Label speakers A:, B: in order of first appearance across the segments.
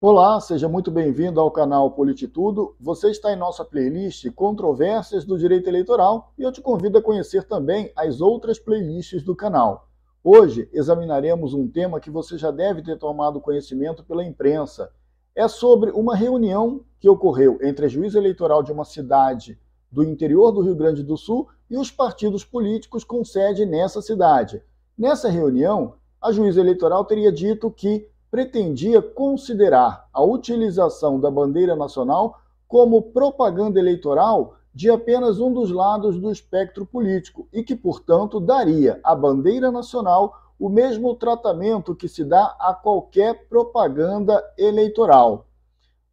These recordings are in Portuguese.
A: Olá, seja muito bem-vindo ao canal Polititudo. Você está em nossa playlist Controvérsias do Direito Eleitoral e eu te convido a conhecer também as outras playlists do canal. Hoje examinaremos um tema que você já deve ter tomado conhecimento pela imprensa. É sobre uma reunião que ocorreu entre a juíza eleitoral de uma cidade do interior do Rio Grande do Sul e os partidos políticos com sede nessa cidade. Nessa reunião, a juíza eleitoral teria dito que pretendia considerar a utilização da bandeira nacional como propaganda eleitoral de apenas um dos lados do espectro político e que, portanto, daria à bandeira nacional o mesmo tratamento que se dá a qualquer propaganda eleitoral.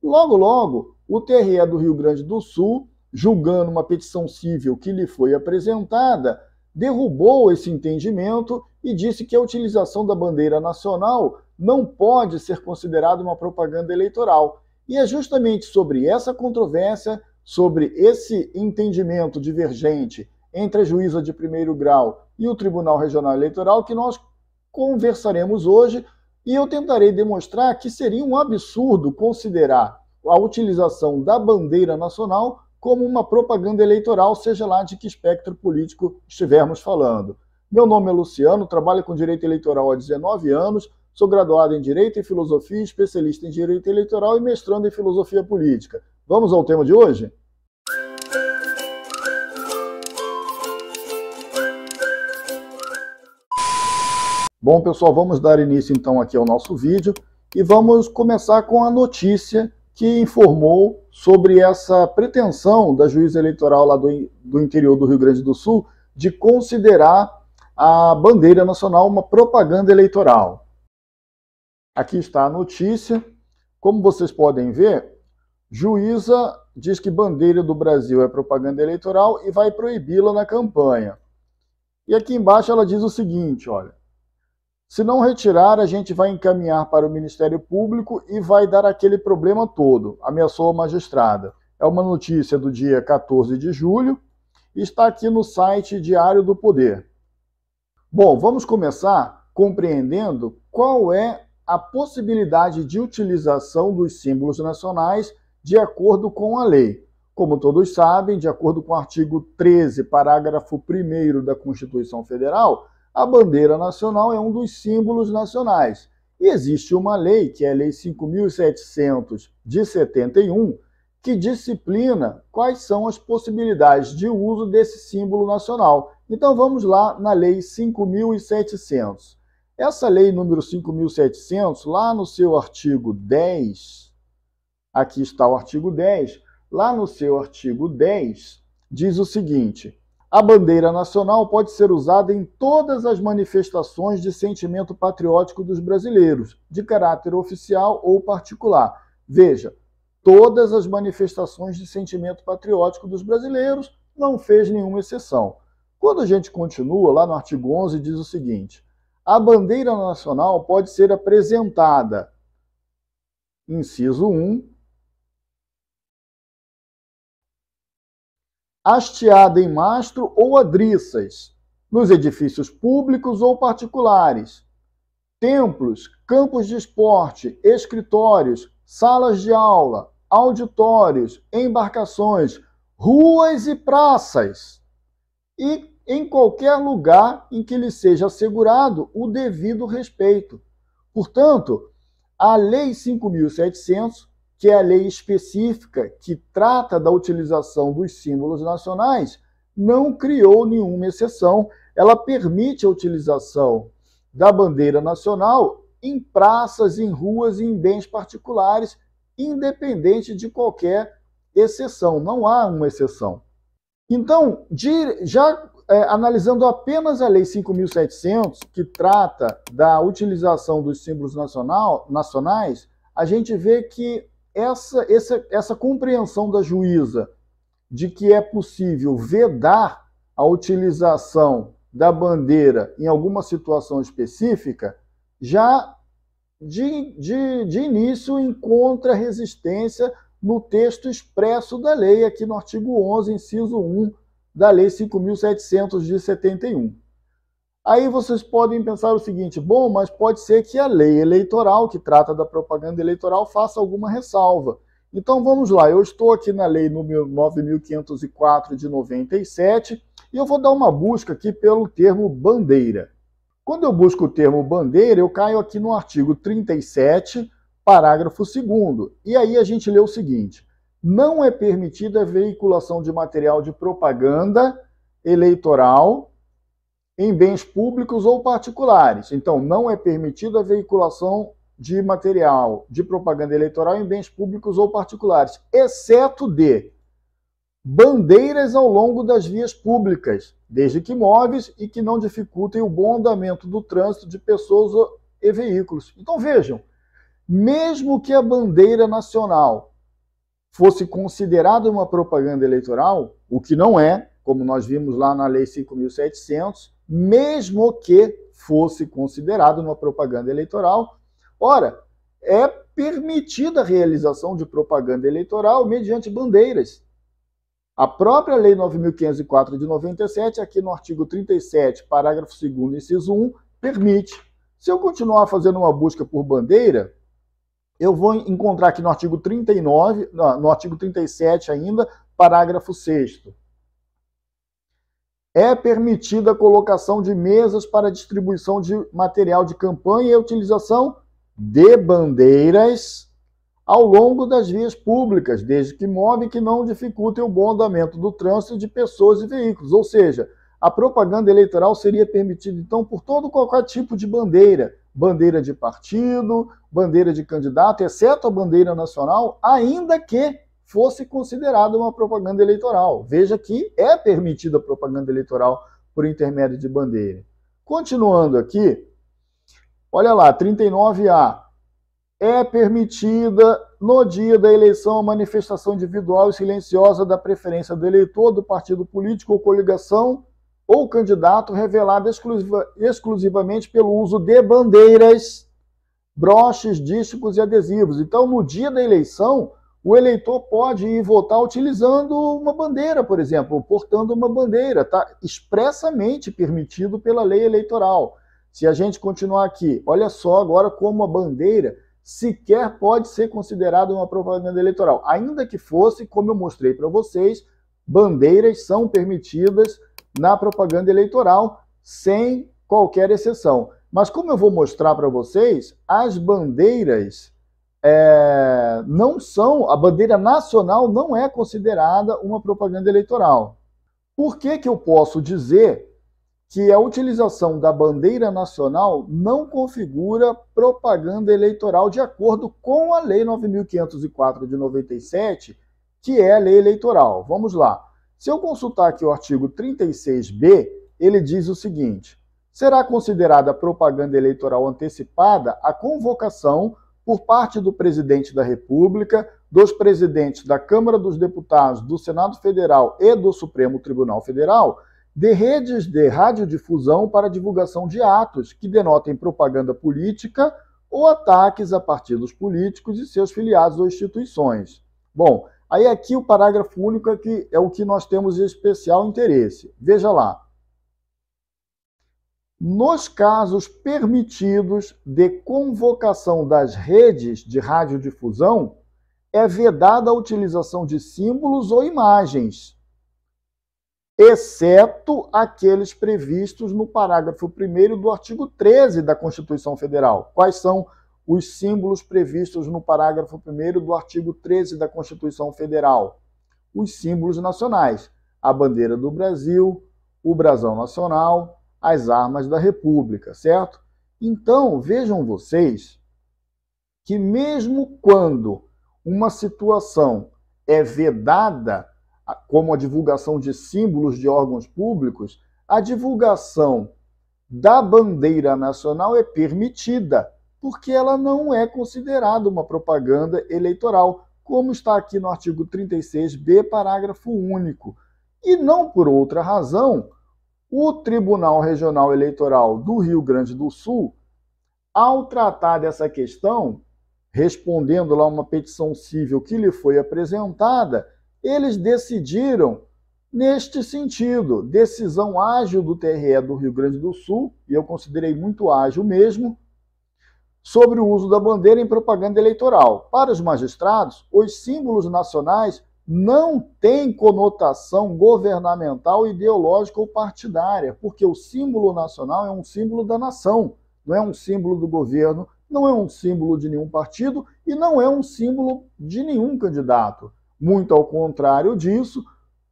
A: Logo, o TRE do Rio Grande do Sul, julgando uma petição civil que lhe foi apresentada, derrubou esse entendimento e disse que a utilização da bandeira nacional não pode ser considerada uma propaganda eleitoral. E é justamente sobre essa controvérsia, sobre esse entendimento divergente entre a juíza de primeiro grau e o Tribunal Regional Eleitoral que nós conversaremos hoje, e eu tentarei demonstrar que seria um absurdo considerar a utilização da bandeira nacional como uma propaganda eleitoral, seja lá de que espectro político estivermos falando. Meu nome é Luciano, trabalho com Direito Eleitoral há 19 anos, sou graduado em Direito e Filosofia, especialista em Direito Eleitoral e mestrando em Filosofia Política. Vamos ao tema de hoje? Bom, pessoal, vamos dar início então aqui ao nosso vídeo e vamos começar com a notícia que informou sobre essa pretensão da juíza eleitoral lá do interior do Rio Grande do Sul de considerar a bandeira nacional uma propaganda eleitoral. Aqui está a notícia. Como vocês podem ver, juíza diz que bandeira do Brasil é propaganda eleitoral e vai proibi-la na campanha. E aqui embaixo ela diz o seguinte, olha: se não retirar, a gente vai encaminhar para o Ministério Público e vai dar aquele problema todo, ameaçou a magistrada. É uma notícia do dia 14 de julho e está aqui no site Diário do Poder. Bom, vamos começar compreendendo qual é a possibilidade de utilização dos símbolos nacionais de acordo com a lei. Como todos sabem, de acordo com o artigo 13, parágrafo 1º da Constituição Federal, a bandeira nacional é um dos símbolos nacionais. E existe uma lei, que é a Lei 5.700 de 71, que disciplina quais são as possibilidades de uso desse símbolo nacional. Então vamos lá na Lei 5.700. Essa lei número 5.700, lá no seu artigo 10, aqui está o artigo 10, lá no seu artigo 10, diz o seguinte: a bandeira nacional pode ser usada em todas as manifestações de sentimento patriótico dos brasileiros, de caráter oficial ou particular. Veja, todas as manifestações de sentimento patriótico dos brasileiros, não fez nenhuma exceção. Quando a gente continua, lá no artigo 11, diz o seguinte: a bandeira nacional pode ser apresentada, inciso 1, hasteada em mastro ou adriças, nos edifícios públicos ou particulares, templos, campos de esporte, escritórios, salas de aula, auditórios, embarcações, ruas e praças, e em qualquer lugar em que lhe seja assegurado o devido respeito. Portanto, a Lei 5.700, que é a lei específica que trata da utilização dos símbolos nacionais, não criou nenhuma exceção. Ela permite a utilização da bandeira nacional em praças, em ruas e em bens particulares, independente de qualquer exceção. Não há uma exceção. Então, analisando apenas a Lei 5.700, que trata da utilização dos símbolos nacionais, a gente vê que essa compreensão da juíza de que é possível vedar a utilização da bandeira em alguma situação específica, já de início encontra resistência no texto expresso da lei, aqui no artigo 11, inciso 1, da Lei 5.700 de 71. Aí vocês podem pensar o seguinte, bom, mas pode ser que a lei eleitoral, que trata da propaganda eleitoral, faça alguma ressalva. Então vamos lá, eu estou aqui na lei número 9.504 de 97 e eu vou dar uma busca aqui pelo termo bandeira. Quando eu busco o termo bandeira, eu caio aqui no artigo 37, parágrafo 2º. E aí a gente lê o seguinte: não é permitida a veiculação de material de propaganda eleitoral em bens públicos ou particulares. Então, não é permitida a veiculação de material de propaganda eleitoral em bens públicos ou particulares, exceto de bandeiras ao longo das vias públicas, desde que móveis e que não dificultem o bom andamento do trânsito de pessoas e veículos. Então vejam, mesmo que a bandeira nacional fosse considerada uma propaganda eleitoral, o que não é, como nós vimos lá na Lei 5.700, mesmo que fosse considerada uma propaganda eleitoral, ora, é permitida a realização de propaganda eleitoral mediante bandeiras. A própria Lei 9.504 de 97, aqui no artigo 37, parágrafo 2º, inciso 1, permite. Se eu continuar fazendo uma busca por bandeira, eu vou encontrar aqui no artigo 39, no artigo 37 ainda, parágrafo 6º. É permitida a colocação de mesas para distribuição de material de campanha e a utilização de bandeiras ao longo das vias públicas, desde que móvel que não dificultem o bom andamento do trânsito de pessoas e veículos. Ou seja, a propaganda eleitoral seria permitida, então, por todo qualquer tipo de bandeira, bandeira de partido, bandeira de candidato, exceto a bandeira nacional, ainda que fosse considerada uma propaganda eleitoral. Veja que é permitida a propaganda eleitoral por intermédio de bandeira. Continuando aqui, olha lá, 39A. É permitida, no dia da eleição, a manifestação individual e silenciosa da preferência do eleitor, do partido político ou coligação ou candidato, revelada exclusivamente pelo uso de bandeiras, broches, dísticos e adesivos. Então, no dia da eleição, o eleitor pode ir votar utilizando uma bandeira, por exemplo, portando uma bandeira. Está expressamente permitido pela lei eleitoral. Se a gente continuar aqui, olha só agora como a bandeira sequer pode ser considerada uma propaganda eleitoral. Ainda que fosse, como eu mostrei para vocês, bandeiras são permitidas na propaganda eleitoral sem qualquer exceção. Mas como eu vou mostrar para vocês, as bandeiras não são, a bandeira nacional não é considerada uma propaganda eleitoral. Por que eu posso dizer que a utilização da bandeira nacional não configura propaganda eleitoral de acordo com a Lei 9.504 de 97, que é a lei eleitoral? Vamos lá. Se eu consultar aqui o artigo 36b, ele diz o seguinte: será considerada propaganda eleitoral antecipada a convocação por parte do presidente da República, dos presidentes da Câmara dos Deputados, do Senado Federal e do Supremo Tribunal Federal, de redes de radiodifusão para divulgação de atos que denotem propaganda política ou ataques a partidos políticos e seus filiados ou instituições. Bom, aí aqui o parágrafo único é o que nós temos de especial interesse. Veja lá. Nos casos permitidos de convocação das redes de radiodifusão, é vedada a utilização de símbolos ou imagens, exceto aqueles previstos no parágrafo 1º do artigo 13 da Constituição Federal. Quais são os símbolos previstos no parágrafo 1º do artigo 13 da Constituição Federal? Os símbolos nacionais: a bandeira do Brasil, o brasão nacional, as armas da República, certo? Então, vejam vocês que mesmo quando uma situação é vedada, como a divulgação de símbolos de órgãos públicos, a divulgação da bandeira nacional é permitida, porque ela não é considerada uma propaganda eleitoral, como está aqui no artigo 36b, parágrafo único. E não por outra razão, o Tribunal Regional Eleitoral do Rio Grande do Sul, ao tratar dessa questão, respondendo lá uma petição civil que lhe foi apresentada, eles decidiram neste sentido. Decisão ágil do TRE do Rio Grande do Sul, e eu considerei muito ágil mesmo, sobre o uso da bandeira em propaganda eleitoral. Para os magistrados, os símbolos nacionais não têm conotação governamental, ideológica ou partidária, porque o símbolo nacional é um símbolo da nação, não é um símbolo do governo, não é um símbolo de nenhum partido e não é um símbolo de nenhum candidato. Muito ao contrário disso,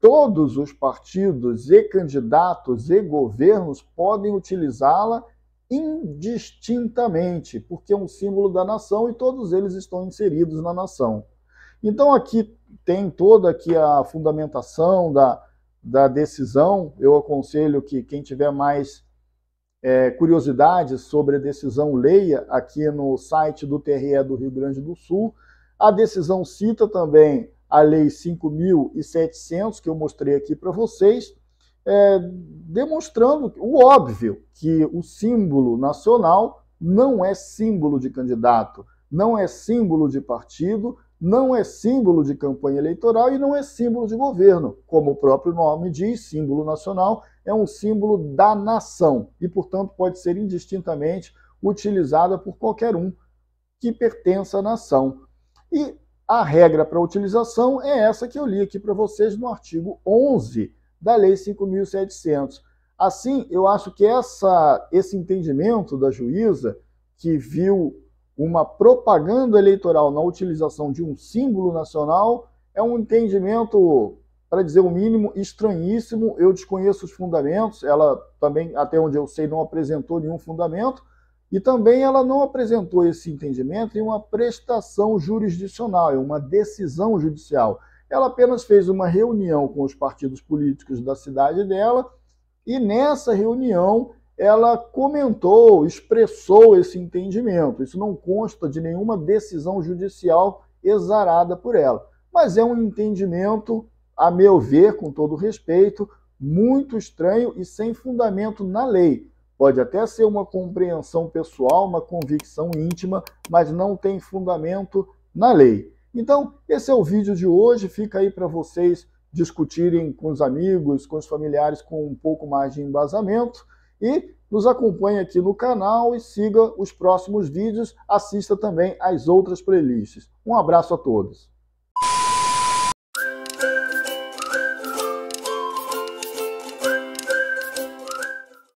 A: todos os partidos e candidatos e governos podem utilizá-la indistintamente, porque é um símbolo da nação e todos eles estão inseridos na nação. Então aqui tem toda aqui a fundamentação da decisão. Eu aconselho que quem tiver mais curiosidades sobre a decisão, leia aqui no site do TRE do Rio Grande do Sul. A decisão cita também a Lei 5.700, que eu mostrei aqui para vocês, demonstrando o óbvio, que o símbolo nacional não é símbolo de candidato, não é símbolo de partido, não é símbolo de campanha eleitoral e não é símbolo de governo. Como o próprio nome diz, símbolo nacional é um símbolo da nação e, portanto, pode ser indistintamente utilizada por qualquer um que pertença à nação. E a regra para a utilização é essa que eu li aqui para vocês no artigo 11 da Lei 5.700. Assim, eu acho que esse entendimento da juíza, que viu uma propaganda eleitoral na utilização de um símbolo nacional, é um entendimento, para dizer o mínimo, estranhíssimo. Eu desconheço os fundamentos, ela também, até onde eu sei, não apresentou nenhum fundamento, e também ela não apresentou esse entendimento em uma prestação jurisdicional, em uma decisão judicial. Ela apenas fez uma reunião com os partidos políticos da cidade dela, e nessa reunião ela comentou, expressou esse entendimento. Isso não consta de nenhuma decisão judicial exarada por ela, mas é um entendimento, a meu ver, com todo respeito, muito estranho e sem fundamento na lei. Pode até ser uma compreensão pessoal, uma convicção íntima, mas não tem fundamento na lei. Então, esse é o vídeo de hoje, fica aí para vocês discutirem com os amigos, com os familiares, com um pouco mais de embasamento. E nos acompanhe aqui no canal e siga os próximos vídeos, assista também às outras playlists. Um abraço a todos.